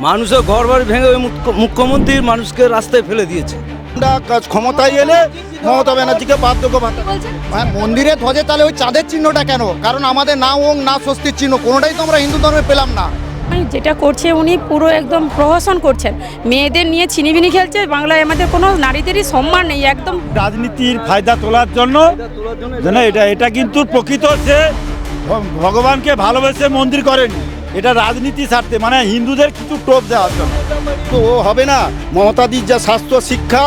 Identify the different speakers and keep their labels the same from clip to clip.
Speaker 1: মানুষের ঘর বাড়ি ভেঙে ওই মুখ্যমন্ত্রী মানুষকে রাস্তায় ফেলে দিয়েছে।
Speaker 2: ক্ষমতায় এলে মমতা ব্যানার্জিকে বার্ধক্য ভাতা। হ্যাঁ, মন্দিরে ধ্বজে তাহলে ওই চাঁদের চিহ্নটা কেন? কারণ আমাদের না ওং না স্বস্তির চিহ্ন কোনোটাই তো আমরা হিন্দু ধর্মে পেলাম না।
Speaker 3: যেটা করছে উনি পুরো একদম প্রহসন করছেন, মেয়েদের নিয়ে ছিনিবিনি খেলছে। বাংলায় আমাদের কোনো নারীদেরই সম্মান নেই, একদম
Speaker 4: রাজনীতির ফায়দা তোলার জন্য এটা কিন্তু প্রকৃত সে ভগবানকে ভালোবেসে মন্দির করেনি, এটা রাজনীতি স্বার্থে, মানে হিন্দুদের কিছু টোপ দেওয়ার জন্য।
Speaker 2: তো ও হবে না। মমতাদির যা স্বাস্থ্য শিক্ষা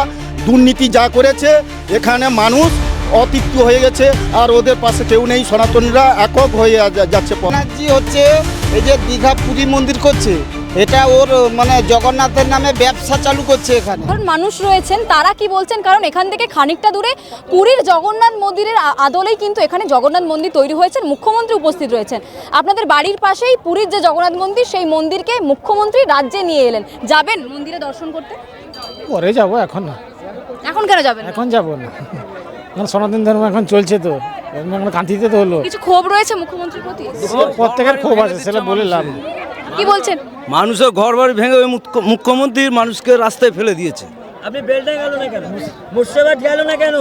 Speaker 2: দুর্নীতি যা করেছে, এখানে মানুষ অতৃপ্ত হয়ে গেছে, আর ওদের পাশে কেউ নেই। সনাতনীরা একক হয়ে যাচ্ছে।
Speaker 5: ব্যানার্জি হচ্ছে এই যে দীঘা পুরী মন্দির করছে, এটা ওর মানে জগন্নাথের নামে ব্যবসা চালু করছে এখানে।
Speaker 6: কারণ মানুষ রয়েছেন তারা কি বলছেন, কারণ এখান থেকে খানিকটা দূরে পুরীর জগন্নাথ মন্দিরের আদলেই কিন্তু এখানে জগন্নাথ মন্দির তৈরি হয়েছে, মুখ্যমন্ত্রী উপস্থিত রয়েছেন। আপনাদের বাড়ির পাশেই পুরীর যে জগন্নাথ মন্দির, সেই মন্দিরকে মুখ্যমন্ত্রী রাজ্যে নিয়ে এলেন। যাবেন মন্দিরে দর্শন করতে?
Speaker 7: পরে যাব, এখন না।
Speaker 6: এখন কেন যাবেন?
Speaker 7: এখন যাব না, এখন সনাতন ধর্ম এখন চলছে, তো এখন কান্তিতে তো হলো।
Speaker 6: কিছু ক্ষোভ রয়েছে মুখ্যমন্ত্রীর প্রতি?
Speaker 7: প্রত্যেকের ক্ষোভ আছে, সেটা বলে লাভ নেই।
Speaker 6: কি বলছেন?
Speaker 1: মানুষের ঘর বাড়ি ভেঙে ওই মুখ্যমন্ত্রী মানুষকে রাস্তায় ফেলে দিয়েছে।
Speaker 8: আপনি বেলটা গেল না কেন? মুর্শিদাবাদ গেল না কেন?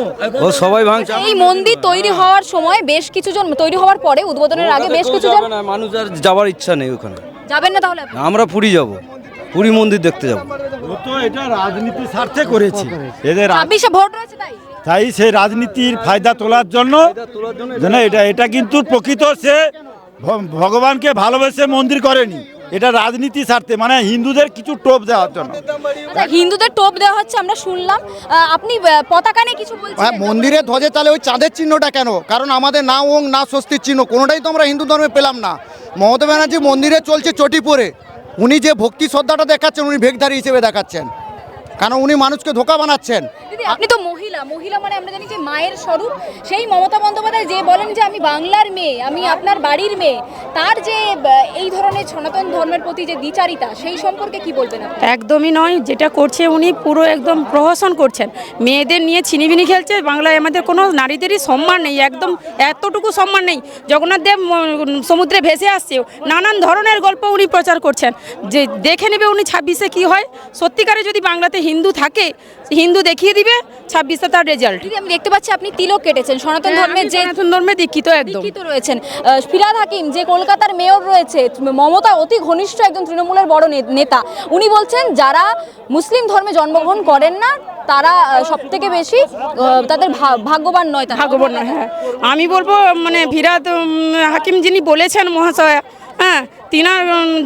Speaker 1: ও সবাই ভাঙছে।
Speaker 6: এই মন্দির তৈরি হওয়ার সময় বেশ কিছু জন, তৈরি হওয়ার পরে উদ্বোধনের আগে বেশ কিছু জন,
Speaker 1: মানুষ আর যাওয়ার ইচ্ছা নেই ওখানে।
Speaker 6: যাবেন না তাহলে আপনি?
Speaker 1: আমরা পুরী যাব, পুরী মন্দির দেখতে যাব।
Speaker 4: ও তো এটা রাজনীতির স্বার্থে করেছে, এদের
Speaker 6: 26-এ ভোট রয়েছে তাই
Speaker 4: তাই সেই রাজনীতির ফায়দা তোলার জন্য এটা কিন্তু প্রকৃত সে ভগবানকে ভালোবেসে মন্দির করেনি, এটা রাজনীতি স্বার্থে, মানে হিন্দুদের কিছু টোপ দেওয়ার জন্য।
Speaker 6: আচ্ছা, হিন্দুদের টোপ দেওয়া হচ্ছে আমরা শুনলাম। আপনি পতাকা নিয়ে কিছু বলছেন?
Speaker 2: হ্যাঁ, মন্দিরে ধ্বজে তাহলে ওই চাঁদের চিহ্নটা কেন? কারণ আমাদের না ওং না স্বস্তির চিহ্ন কোনোটাই তো আমরা হিন্দু ধর্মে পেলাম না। মমতা ব্যানার্জি মন্দিরে চলছে চটি পরে, উনি যে ভক্তি শ্রদ্ধাটা দেখাচ্ছেন উনি ভেকধারী হিসেবে দেখাচ্ছেন, কারণ উনি মানুষকে ধোঁকা বানাচ্ছেন।
Speaker 6: দিদি, আপনি তো মহিলা মানে আমরা জানি যে মায়ের স্বরূপ, সেই মমতা বন্দ্যোপাধ্যায় যে বলেন যে আমি বাংলার মেয়ে, আমি আপনার বাড়ির মেয়ে, তার যে এই ধরনের সনাতন ধর্মের প্রতি যে দ্বিচারিতা, সেই সম্পর্কে কি বলবেন আপনি?
Speaker 3: একদমই নয়, যেটা করছে উনি পুরো একদম প্রহসন করছেন, মেয়েদের নিয়ে ছিনিবিনি খেলছে। বাংলায় আমাদের কোনো নারীদেরই সম্মান নেই, একদম এতটুকু সম্মান নেই। জগন্নাথ দেব সমুদ্রে ভেসে আসছে, নানান ধরনের গল্প উনি প্রচার করছেন, যে দেখে নেবে উনি 26-এ কী হয়। সত্যিকারে যদি বাংলাতে হিন্দু থাকে, হিন্দু দেখিয়ে দিবে 26-এ তার রেজাল্ট।
Speaker 6: দিদি, আমি দেখতে পাচ্ছি আপনি তিলক কেটেছেন, সনাতন ধর্মের যে
Speaker 3: সনাতন ধর্মে দীক্ষিত একদম
Speaker 6: দীক্ষিত রয়েছেন। ফিরহাদ হাকিম যে কলকাতার মেয়র রয়েছে, মমতা অতি ঘনিষ্ঠ একজন তৃণমূলের বড় নেতা, উনি বলছেন যারা মুসলিম ধর্মে জন্মগ্রহণ করেন না তারা সব থেকে বেশি তাদের ভাগ্যবান নয়।
Speaker 3: ভাগ্যবান নয়, হ্যাঁ। আমি বলবো মানে ফিরহাদ হাকিম যিনি বলেছেন মহাশয়, হ্যাঁ, তিনার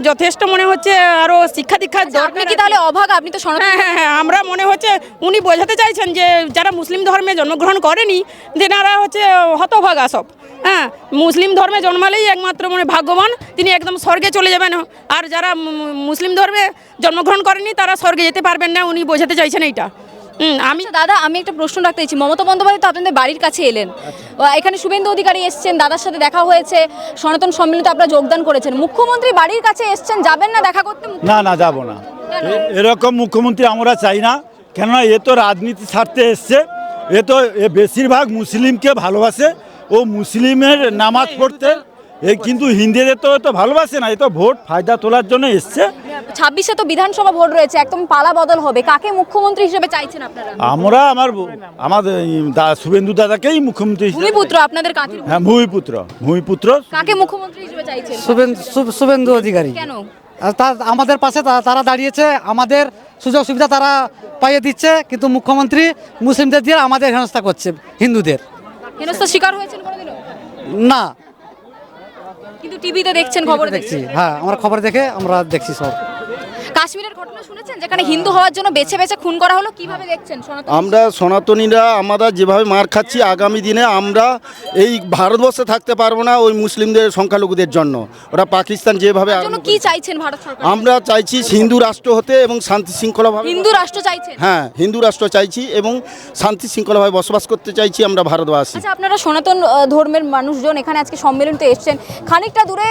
Speaker 3: যথেষ্ট মনে হচ্ছে আরও শিক্ষা দীক্ষার
Speaker 6: আপনি কি তাহলে অভাগা? আপনি তো সনাতন।
Speaker 3: হ্যাঁ, আমরা মনে হচ্ছে উনি বোঝাতে চাইছেন যে যারা মুসলিম ধর্মে জন্মগ্রহণ করেনি তেনারা হচ্ছে হতভাগা সব। হ্যাঁ, মুসলিম ধর্মে জন্মালেই একমাত্র মানে ভাগ্যবান, তিনি একদম স্বর্গে চলে যাবেন, আর যারা মুসলিম ধর্মে জন্মগ্রহণ করেনি তারা স্বর্গে যেতে পারবেন না, উনি বোঝাতে চাইছেন এইটা।
Speaker 6: দাদা, আমি একটা প্রশ্ন রাখতে চাইছি। মমতা বন্দ্যোপাধ্যায় তো আপনাদের বাড়ির কাছে এলেন, এখানে শুভেন্দু অধিকারী এসছেন, দাদার সাথে দেখা হয়েছে, সনাতন সম্মেলনে আপনারা যোগদান করেছেন, মুখ্যমন্ত্রী বাড়ির কাছে এসছেন, যাবেন না দেখা করতে?
Speaker 4: না যাব না, এরকম মুখ্যমন্ত্রী আমরা চাই না। কেননা এ তো রাজনীতি স্বার্থে এসছে, এ তো বেশিরভাগ মুসলিমকে ভালোবাসে, ও মুসলিমের নামাজ পড়তে, কিন্তু হিন্দুদের তো ভালোবাসে না, এ তো ভোট ফায়দা তোলার জন্য এসছে।
Speaker 6: 26-এ তো বিধানসভা ভোট রয়েছে, একদম পালা বদল হবে, কাকে মুখ্যমন্ত্রী হিসেবে চাইছেন আপনারা?
Speaker 4: আমরা আমাদের শুভেন্দু দাদাকেই মুখ্যমন্ত্রী,
Speaker 6: ভূমিপুত্র আপনাদের কাঁথির।
Speaker 4: হ্যাঁ, ভূমিপুত্র।
Speaker 6: কাকে মুখ্যমন্ত্রী হিসেবে চাইছেন?
Speaker 7: শুভেন্দু অধিকারী।
Speaker 6: কেন?
Speaker 7: আমাদের পাশে তারা দাঁড়িয়েছে, আমাদের সুযোগ সুবিধা তারা পাইয়ে দিচ্ছে, কিন্তু মুখ্যমন্ত্রী মুসলিমদের দিয়ে আমাদের হেনস্থা করছে, হিন্দুদের।
Speaker 6: হেনস্থার শিকার হয়েছেন কোনোদিনও?
Speaker 7: না,
Speaker 6: কিন্তু টিভিতে দেখছেন, খবর
Speaker 7: দেখছি। হ্যাঁ, আমরা খবর দেখে আমরা দেখছি সব।
Speaker 6: কাশ্মীরের ঘটনা শুনেছেন, যেখানে হিন্দু হওয়ার জন্য বেছে বেছে খুন করা হলো, কিভাবে দেখছেন?
Speaker 2: আমরা সনাতনীরা আমরা যেভাবে মার খাচ্ছি, আগামী দিনে আমরা এই ভারতবর্ষে থাকতে পারবো না ওই মুসলিমদের সংখ্যালঘুদের জন্য। ওরা পাকিস্তান যেভাবে,
Speaker 6: কি চাইছেন ভারত সরকার?
Speaker 2: আমরা চাইছি হিন্দু রাষ্ট্র হতে এবং শান্তি শৃঙ্খলাভাবে।
Speaker 6: হিন্দু রাষ্ট্র চাইছেন?
Speaker 2: হ্যাঁ, হিন্দু রাষ্ট্র চাইছি এবং শান্তি শৃঙ্খলাভাবে বসবাস করতে চাইছি আমরা ভারতবাসী।
Speaker 6: আচ্ছা, আপনারা সনাতন ধর্মের মানুষজন এখানে আজকে সম্মেলনতে এসেছেন, খানিকটা দূরে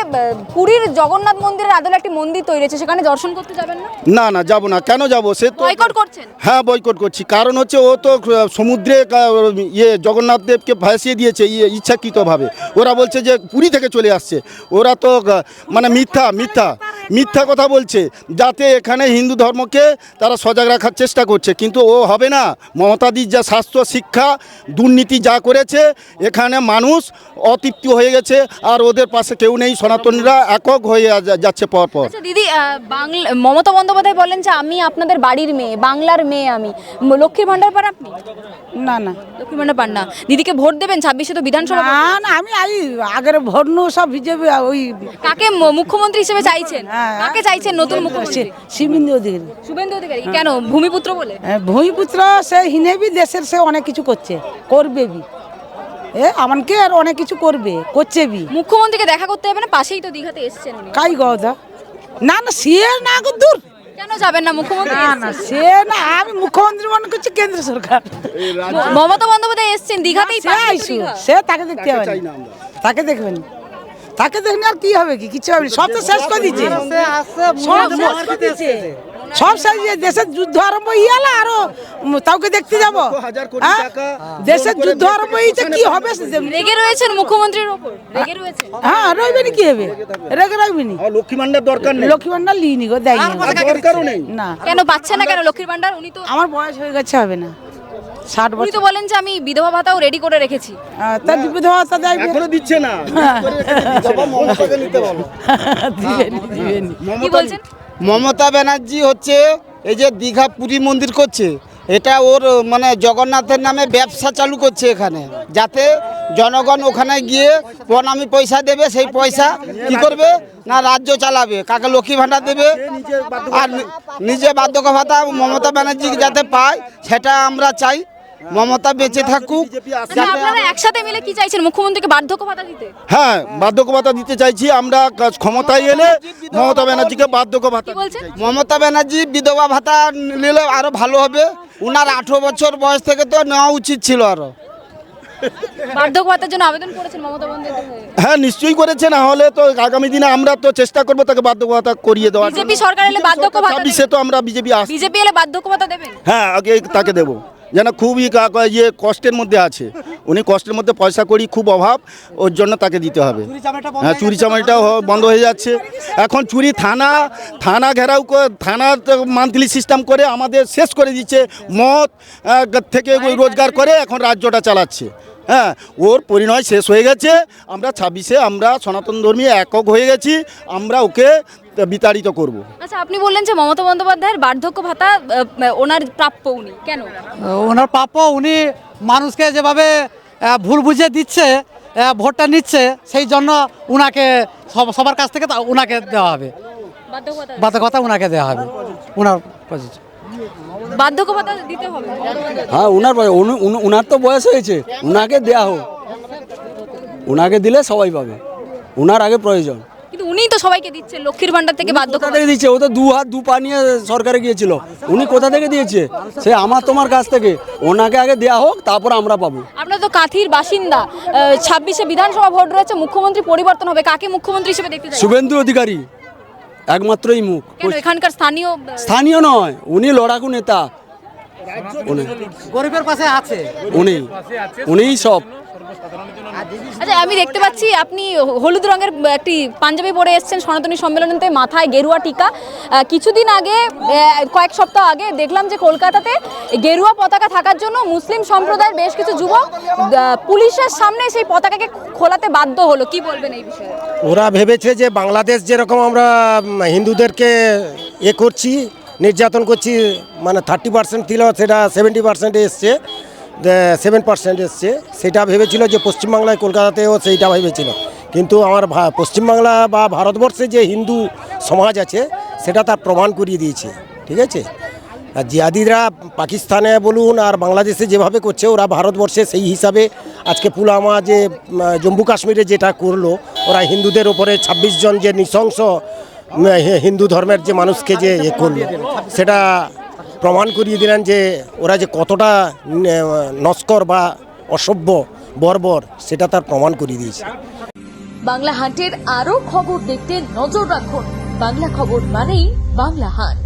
Speaker 6: পুরীর জগন্নাথ মন্দিরের আদলে একটি মন্দির তৈরি হয়েছে, সেখানে দর্শন করতে যাবেন না?
Speaker 2: না যাব না। কেন যাব? সে তো
Speaker 6: বয়কট করছেন?
Speaker 2: হ্যাঁ, বয়কট করছি। কারণ হচ্ছে ও তো সমুদ্রে জগন্নাথ দেবকে ভাসিয়ে দিয়েছে ইচ্ছাকৃতভাবে। ওরা বলছে যে পুরী থেকে চলে আসছে, ওরা তো মানে মিথ্যা।
Speaker 4: মিথ্যা কথা বলছে, যাতে এখানে হিন্দু ধর্মকে তারা সজাগ রাখার চেষ্টা করছে, কিন্তু ও হবে না। মমতাদির যা স্বাস্থ্য, শিক্ষা, দুর্নীতি যা করেছে, এখানে মানুষ অতৃপ্তি হয়ে গেছে, আর ওদের পাশে কেউ নেই। সনাতনীরা একক হয়ে যাচ্ছে পরপর।
Speaker 6: আচ্ছা দিদি, মমতা বন্দ্যোপাধ্যায় বলেন যে আমি আপনাদের বাড়ির মেয়ে, বাংলার মেয়ে, আমি লক্ষ্মীর ভান্ডার পান আপনি?
Speaker 9: না না
Speaker 6: লক্ষ্মীর ভান্ডার পান না। দিদিকে ভোট দেবেন 26-এ তো বিধানসভা ভোট।
Speaker 9: না না, আমি আগের ভোট নু সব বিজেপি ওই
Speaker 6: কাকে মুখ্যমন্ত্রী হিসেবে চাইছেন? কাকে চাইছেন নতুন মুখ্যমন্ত্রী?
Speaker 9: শিবেন্দু অধিকারী।
Speaker 6: শুভেন্দু অধিকারী। কেন? ভূমিপুত্র বলে?
Speaker 9: ভূমিপুত্র সে হিনেবি, দেশের সে অনেক কিছু করছে, করবে বি, আমাকে আর অনেক কিছু করছে বি।
Speaker 6: মুখ্যমন্ত্রীকে দেখা করতে হবে না? পাশেই তো দীঘাতে এসেছেন উনি।
Speaker 9: কাই গদা না না, সে না গো, দূর।
Speaker 6: কেন যাবেন না মুখ্যমন্ত্রী?
Speaker 9: না না, সে না, আমি মুখ্যমন্ত্রী মনে করছি কেন্দ্র সরকার।
Speaker 6: মমতা বন্দ্যোপাধ্যায় এসেছেন দীঘাতেই,
Speaker 9: সে আইসু, সে তাকে দেখতে হবে না, তাকে দেখবেন, তাকে দেখলে আর কি হবে, কিছু হবে না, সব তো শেষ করে দিচ্ছে, সব শেষ। দেশের যুদ্ধ আরম্ভ হয়ে গেল, আরো তাকে দেখতে যাবো? দেশের যুদ্ধ আরম্ভ হয়েছে, কি হবে?
Speaker 6: রেগে রয়েছেন মুখ্যমন্ত্রীর উপর? রেগে রয়েছেন?
Speaker 9: হ্যাঁ, রইবেনি, কি হবে, রেগে রাখবেনি।
Speaker 4: লক্ষ্মী ভান্ডার দরকার নেই,
Speaker 9: লক্ষ্মী ভান্ডার লিনি গো, দেয়
Speaker 4: দরকারও নেই।
Speaker 9: না।
Speaker 6: কেন পাচ্ছেন না? কেন লক্ষ্মীর ভান্ডার? উনি তো,
Speaker 9: আমার বয়স হয়ে গেছে, হবে না, 60
Speaker 6: উনি
Speaker 9: বছর।
Speaker 6: তো বলেন যে আমি বিধবা ভাতাও রেডি করে রেখেছি।
Speaker 9: তার বিধবা ভাতা দেয়,
Speaker 4: এখনো দিচ্ছে না।
Speaker 9: দিবেনি।
Speaker 6: কি বলছেন?
Speaker 5: মমতা ব্যানার্জি হচ্ছে এই যে দীঘা পুরী মন্দির করছে, এটা ওর মানে জগন্নাথের নামে ব্যবসা চালু করছে এখানে, যাতে জনগণ ওখানে গিয়ে প্রণামী পয়সা দেবে, সেই পয়সা কি করবে না রাজ্য চালাবে, কাকে লক্ষ্মী ভাণ্ডার দেবে, আর নিজে বার্ধক্য ভাতা মমতা ব্যানার্জি যাতে পায় সেটা আমরা চাই। মমতা বেঁচে থাকুক।
Speaker 6: আচ্ছা, আপনারা একসাথে মিলে কি চাইছেন? মুখ্যমন্ত্রীকে বার্ধক্য ভাতা দিতে?
Speaker 4: হ্যাঁ, বার্ধক্য ভাতা দিতে চাইছি আমরা। ক্ষমতায় এলে মমতা ব্যানার্জিকে বার্ধক্য ভাতা
Speaker 6: কি বলছেন?
Speaker 5: মমতা ব্যানার্জি বিধবা ভাতা নিলে আরো ভালো হবে। উনার 18 বছর বয়স থেকে তো নেওয়া উচিত ছিল আরো।
Speaker 6: বার্ধক্য ভাতার জন্য আবেদন করেছেন মমতা বন্দ্যোপাধ্যায়?
Speaker 4: হ্যাঁ, নিশ্চয়ই করেছে, না হলে তো আগামী দিনে আমরা তো চেষ্টা করবো তাকে বার্ধক্য ভাতা করিয়ে দেওয়ার।
Speaker 6: বিজেপি সরকার এলে বার্ধক্য ভাতা দেবেন?
Speaker 4: 26-এ তো আমরা বিজেপি আসছি।
Speaker 6: বিজেপি এলে বার্ধক্য ভাতা দেবেন?
Speaker 4: হ্যাঁ, আগে তাকে দেবো, যেন খুবই কষ্টের মধ্যে আছে, উনি কষ্টের মধ্যে, পয়সা কড়ি খুব অভাব, ওর জন্য তাকে দিতে হবে। হ্যাঁ, চুরি চামারিটাও বন্ধ হয়ে যাচ্ছে এখন। চুরি থানা ঘেরাও থানা মান্থলি সিস্টেম করে আমাদের শেষ করে দিচ্ছে। মদ থেকে রোজগার করে এখন রাজ্যটা চালাচ্ছে। হ্যাঁ, ওর পরিণয় শেষ হয়ে গেছে। আমরা 26-এ আমরা সনাতন ধর্মী একক হয়ে গেছি, আমরা ওকে বিতাড়িত করব।
Speaker 6: আচ্ছা, আপনি বললেন যে মমতা বন্দ্যোপাধ্যায়ের বার্ধক্য ভাতা ওনার প্রাপ্য, উনি কেন?
Speaker 7: ওনার প্রাপ্য, উনি মানুষকে যেভাবে ভুল বুঝিয়ে দিচ্ছে, ভোটটা নিচ্ছে, সেই জন্য উনাকে সবার কাছ থেকে উনাকে দেওয়া হবে, বার্ধক্য ভাতা উনাকে দেওয়া হবে, উনার
Speaker 6: বার্ধক্য ভাতা দিতে হবে।
Speaker 1: হ্যাঁ, উনার তো বয়স হয়েছে, উনাকে দেয়া হোক, উনাকে দিলে সবাই পাবে, উনার আগে প্রয়োজন।
Speaker 6: কিন্তু উনিই তো সবাইকে দিচ্ছেন লক্ষ্মীর ভান্ডার থেকে বার্ধক্য
Speaker 1: কোথা থেকে দিচ্ছে? ও তো 2 হাত 2 পা নিয়ে সরকারে গিয়েছিল, উনি কোথা থেকে দিয়েছে? সে আমার তোমার কাছ থেকে। ওনাকে আগে দেয়া হোক, তারপর আমরা পাবো।
Speaker 6: আপনারা তো কাঁথির বাসিন্দা, 26-এ বিধানসভা ভোট রয়েছে, মুখ্যমন্ত্রী পরিবর্তন হবে, কাকে মুখ্যমন্ত্রী হিসেবে দেখতে চান?
Speaker 1: শুভেন্দু অধিকারী একমাত্রই মুখ।
Speaker 6: কেন? এখানকার
Speaker 1: স্থানীয় নয়, উনি লড়াকু নেতা,
Speaker 7: গরিবের পাশে আছে,
Speaker 1: উনিই সব।
Speaker 6: আচ্ছা, আমি দেখতে পাচ্ছি আপনি হলুদ রঙের একটি পাঞ্জাবি পরে এসেছেন সনাতনী সম্মেলনতে, মাথায় গেরুয়া টিকা। কিছুদিন আগে, কয়েক সপ্তাহ আগে দেখলাম যে কলকাতাতে গেরুয়া পতাকা থাকার জন্য মুসলিম সম্প্রদায়ের বেশ কিছু যুবক পুলিশের সামনে সেই পতাকাকে খোলাতে বাধ্য হলো। কি বলবেন এই বিষয়ে?
Speaker 10: ওরা ভেবেছে যে বাংলাদেশ যেরকম আমরা হিন্দুদেরকে করছি, নির্যাতন করছি, মানে 30% ছিল, সেটা 70% এসছে, 7% এসছে। সেটা ভেবেছিল যে পশ্চিমবাংলায়, কলকাতাতেও সেইটা ভেবেছিল। কিন্তু আমার পশ্চিমবাংলা বা ভারতবর্ষে যে হিন্দু সমাজ আছে সেটা তার প্রমাণ করিয়ে দিয়েছে। ঠিক আছে, আর জিহাদিরা পাকিস্তানে বলুন আর বাংলাদেশে যেভাবে করছে, ওরা ভারতবর্ষে সেই হিসাবে আজকে পুলওয়ামা যে জম্মু কাশ্মীরে যেটা করলো, ওরা হিন্দুদের ওপরে 26 জন যে নৃশংস হিন্দু ধর্মের যে মানুষকে যে করলো, সেটা প্রমাণ করিয়ে দিলেন যে ওরা যে কতটা নস্কর বা অসভ্য, বর্বর, সেটা তার প্রমাণ করিয়ে দিয়েছে।
Speaker 11: বাংলা হাটের আরো খবর দেখতে নজর রাখুন। বাংলা খবর মানেই বাংলা হাট।